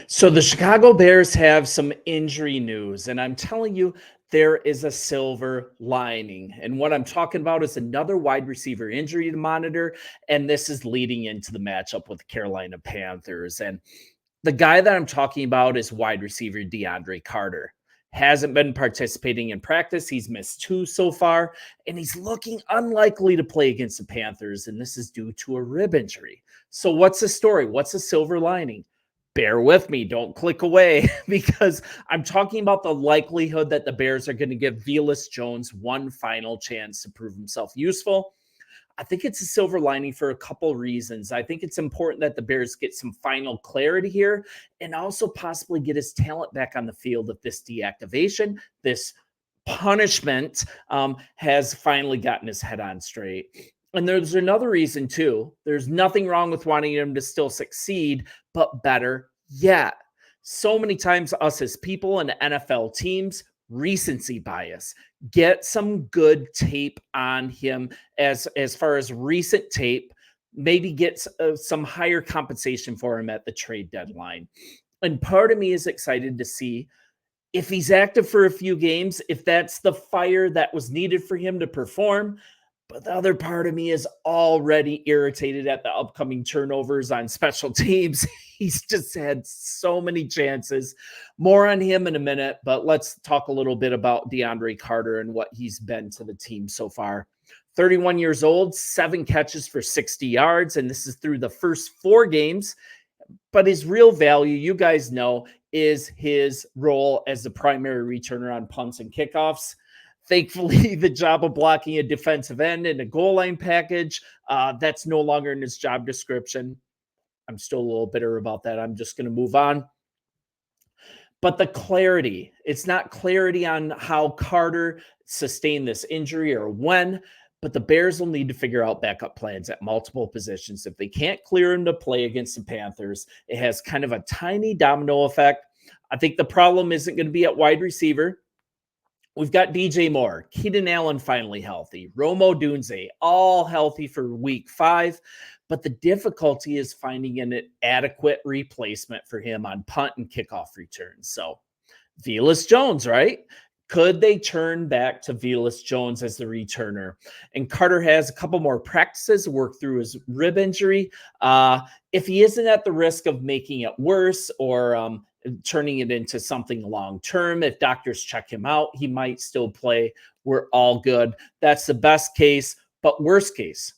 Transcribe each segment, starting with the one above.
So the Chicago Bears have some injury news, and I'm telling you, there is a silver lining. And what I'm talking about is another wide receiver injury to monitor, and this is leading into the matchup with the Carolina Panthers. And the guy that I'm talking about is wide receiver DeAndre Carter. Hasn't been participating in practice. He's missed two so far, and he's looking unlikely to play against the Panthers. And this is due to a rib injury. So, what's the story? What's the silver lining? Bear with me, don't click away because I'm talking about the likelihood that the Bears are going to give Velus Jones one final chance to prove himself useful. I think it's a silver lining for a couple reasons. I think it's important that the Bears get some final clarity here and also possibly get his talent back on the field if this deactivation, this punishment has finally gotten his head on straight. And there's another reason too. There's nothing wrong with wanting him to still succeed, but better yet. So many times, us as people and NFL teams, recency bias. Get some good tape on him as far as recent tape. Maybe get some higher compensation for him at the trade deadline. And part of me is excited to see if he's active for a few games, if that's the fire that was needed for him to perform. But the other part of me is already irritated at the upcoming turnovers on special teams. He's just had so many chances. More on him in a minute, but let's talk a little bit about DeAndre Carter and what he's been to the team so far. 31 years old, 7 catches for 60 yards, and this is through the first 4 games. But his real value, you guys know, is his role as the primary returner on punts and kickoffs. Thankfully, the job of blocking a defensive end in a goal line package, that's no longer in his job description. I'm still a little bitter about that. I'm just going to move on. But the clarity, it's not clarity on how Carter sustained this injury or when, but the Bears will need to figure out backup plans at multiple positions. If they can't clear him to play against the Panthers, it has kind of a tiny domino effect. I think the problem isn't going to be at wide receiver. We've got DJ Moore, Keenan Allen finally healthy, Rome Odunze all healthy for week 5. But the difficulty is finding an adequate replacement for him on punt and kickoff returns. So Velus Jones, right? Could they turn back to Velus Jones as the returner? And Carter has a couple more practices to work through his rib injury. If he isn't at the risk of making it worse or turning it into something long-term, if doctors check him out, he might still play. We're all good. That's the best case. But worst case,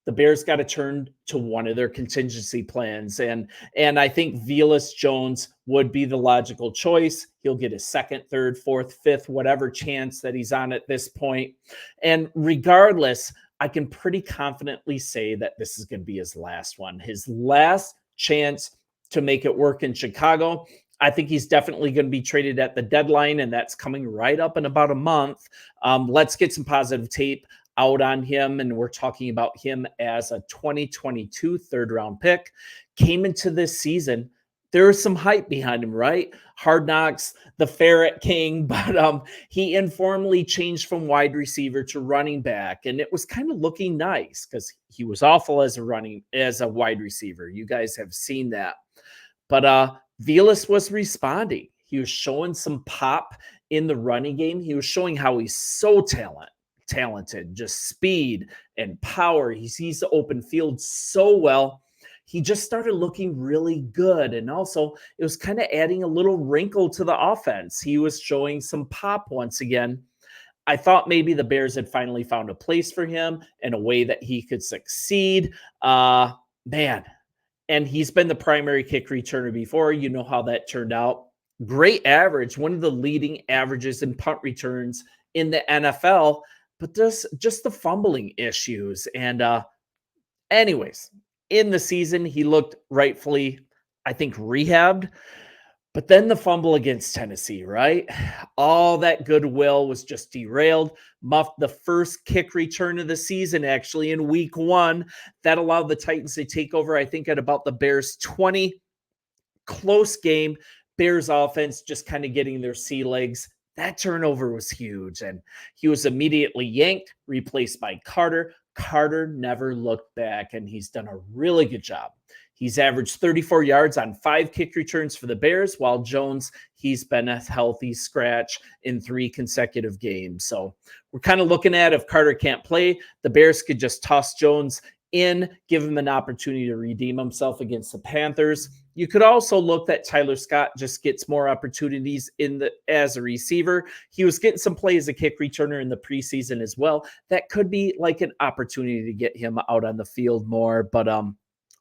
the Bears got to turn to one of their contingency plans. And I think Velus Jones would be the logical choice. He'll get his second, third, fourth, fifth, whatever chance that he's on at this point. And regardless, I can pretty confidently say that this is going to be his last one, his last chance to make it work in Chicago. I think he's definitely going to be traded at the deadline, and that's coming right up in about a month. Let's get some positive tape out on him, and we're talking about him as a 2022 third-round pick. Came into this season, there was some hype behind him, right? Hard Knocks, the Ferret King, but he informally changed from wide receiver to running back, and it was kind of looking nice because he was awful as a wide receiver. You guys have seen that. But Velus was responding. He was showing some pop in the running game. He was showing how he's so talented, just speed and power. He sees the open field so well. He just started looking really good. And also, it was kind of adding a little wrinkle to the offense. He was showing some pop once again. I thought maybe the Bears had finally found a place for him and a way that he could succeed. Man. And he's been the primary kick returner before. You know how that turned out. Great average, one of the leading averages in punt returns in the NFL. But just the fumbling issues. And anyways, in the season, he looked rightfully, I think, rehabbed. But then the fumble against Tennessee, right? All that goodwill was just derailed. Muffed the first kick return of the season, actually, in week 1. That allowed the Titans to take over, I think, at about the Bears 20. Close game. Bears offense just kind of getting their sea legs. That turnover was huge, and he was immediately yanked, replaced by Carter. Carter never looked back, and he's done a really good job. He's averaged 34 yards on 5 kick returns for the Bears, while Jones, he's been a healthy scratch in 3 consecutive games. So we're kind of looking at, if Carter can't play, the Bears could just toss Jones in, give him an opportunity to redeem himself against the Panthers. You could also look that Tyler Scott just gets more opportunities as a receiver. He was getting some play as a kick returner in the preseason as well. That could be like an opportunity to get him out on the field more.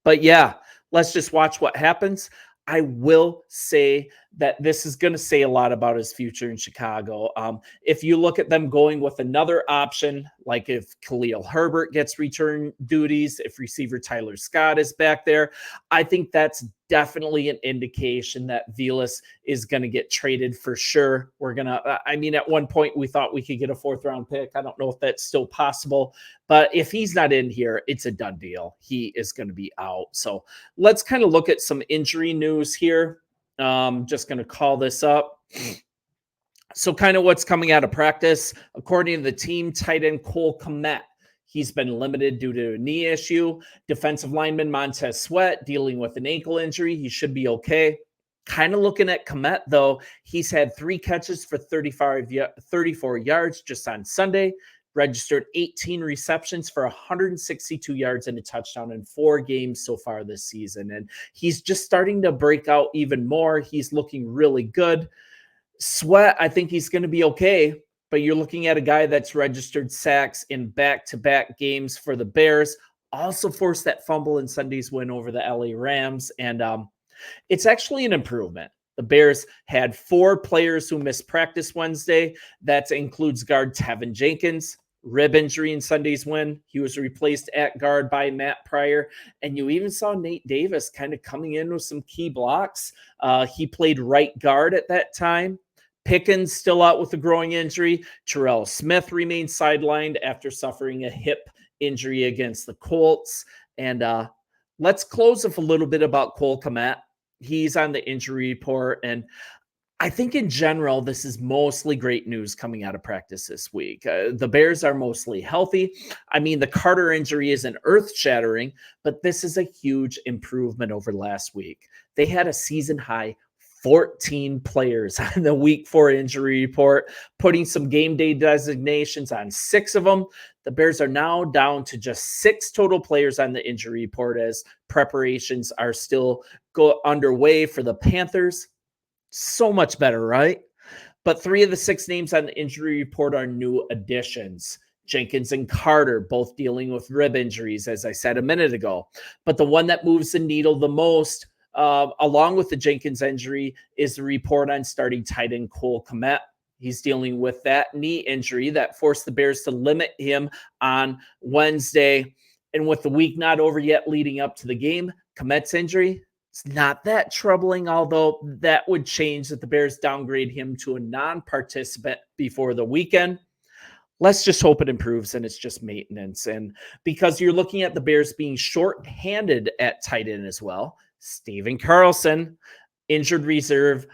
But yeah, let's just watch what happens. I will say that this is going to say a lot about his future in Chicago. If you look at them going with another option, like if Khalil Herbert gets return duties, if receiver Tyler Scott is back there, I think that's definitely an indication that Vilas is going to get traded for sure. At one point we thought we could get a 4th round pick. I don't know if that's still possible, but if he's not in here, it's a done deal. He is going to be out. So let's kind of look at some injury news here. Just going to call this up. So kind of what's coming out of practice, according to the team, tight end Cole Kmet, he's been limited due to a knee issue. Defensive lineman Montez Sweat dealing with an ankle injury. He should be okay. Kind of looking at Kmet, though, he's had 3 catches for 34 yards just on Sunday, registered 18 receptions for 162 yards and a touchdown in 4 games so far this season. And he's just starting to break out even more. He's looking really good. Sweat, I think he's going to be okay, but you're looking at a guy that's registered sacks in back-to-back games for the Bears, also forced that fumble in Sunday's win over the LA Rams, and it's actually an improvement. The Bears had 4 players who missed practice Wednesday. That includes guard Tevin Jenkins, rib injury in Sunday's win. He was replaced at guard by Matt Pryor. And you even saw Nate Davis kind of coming in with some key blocks. He played right guard at that time. Pickens still out with a growing injury. Terrell Smith remains sidelined after suffering a hip injury against the Colts. And let's close with a little bit about Cole Kmet. He's on the injury report, and I think in general, this is mostly great news coming out of practice this week. The Bears are mostly healthy. I mean, the Carter injury isn't earth-shattering, but this is a huge improvement over last week. They had a season-high 14 players on the week 4 injury report, putting some game day designations on 6 of them. The Bears are now down to just 6 total players on the injury report as preparations are still underway for the Panthers. So much better, right? But 3 of the 6 names on the injury report are new additions. Jenkins and Carter, both dealing with rib injuries, as I said a minute ago. But the one that moves the needle the most, along with the Jenkins injury, is the report on starting tight end Cole Kmet. He's dealing with that knee injury that forced the Bears to limit him on Wednesday. And with the week not over yet leading up to the game, Kmet's injury, it's not that troubling, although that would change that the Bears downgrade him to a non-participant before the weekend. Let's just hope it improves and it's just maintenance. And because you're looking at the Bears being short-handed at tight end as well, Steven Carlson, injured reserve,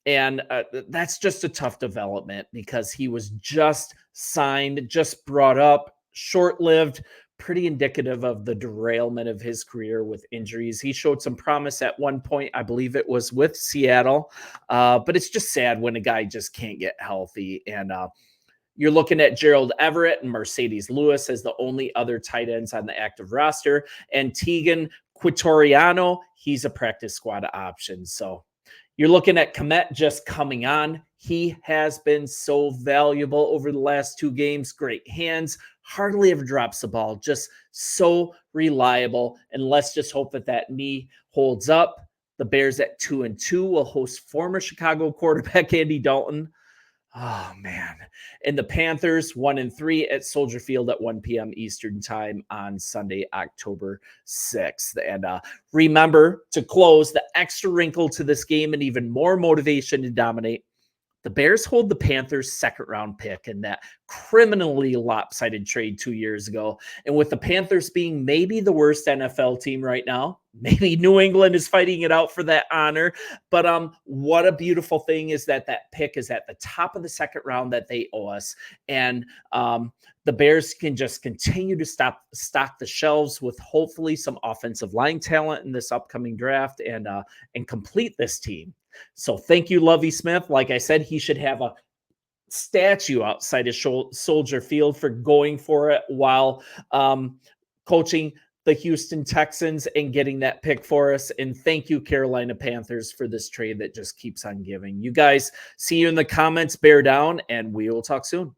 and that's just a tough development because he was just signed, just brought up, short-lived, pretty indicative of the derailment of his career with injuries. He showed some promise at one point. I believe it was with Seattle, but it's just sad when a guy just can't get healthy. And you're looking at Gerald Everett and Mercedes Lewis as the only other tight ends on the active roster. And Tegan Quitoriano, he's a practice squad option. So you're looking at Kmet just coming on. He has been so valuable over the last 2 games. Great hands, hardly ever drops the ball, just so reliable. And let's just hope that that knee holds up. The Bears at 2-2 will host former Chicago quarterback Andy Dalton. Oh, man. And the Panthers 1-3 at Soldier Field at 1 p.m. Eastern time on Sunday, October 6th. And remember, to close, the extra wrinkle to this game and even more motivation to dominate, The Bears hold the Panthers' second round pick in that criminally lopsided trade 2 years ago. And with the Panthers being maybe the worst NFL team right now, maybe New England is fighting it out for that honor. But what a beautiful thing is that that pick is at the top of the second round that they owe us. And the Bears can just continue to stock the shelves with hopefully some offensive line talent in this upcoming draft and complete this team. So thank you, Lovey Smith. Like I said, he should have a statue outside his Soldier Field for going for it while coaching the Houston Texans and getting that pick for us. And thank you, Carolina Panthers, for this trade that just keeps on giving. You guys, see you in the comments. Bear down, and we will talk soon.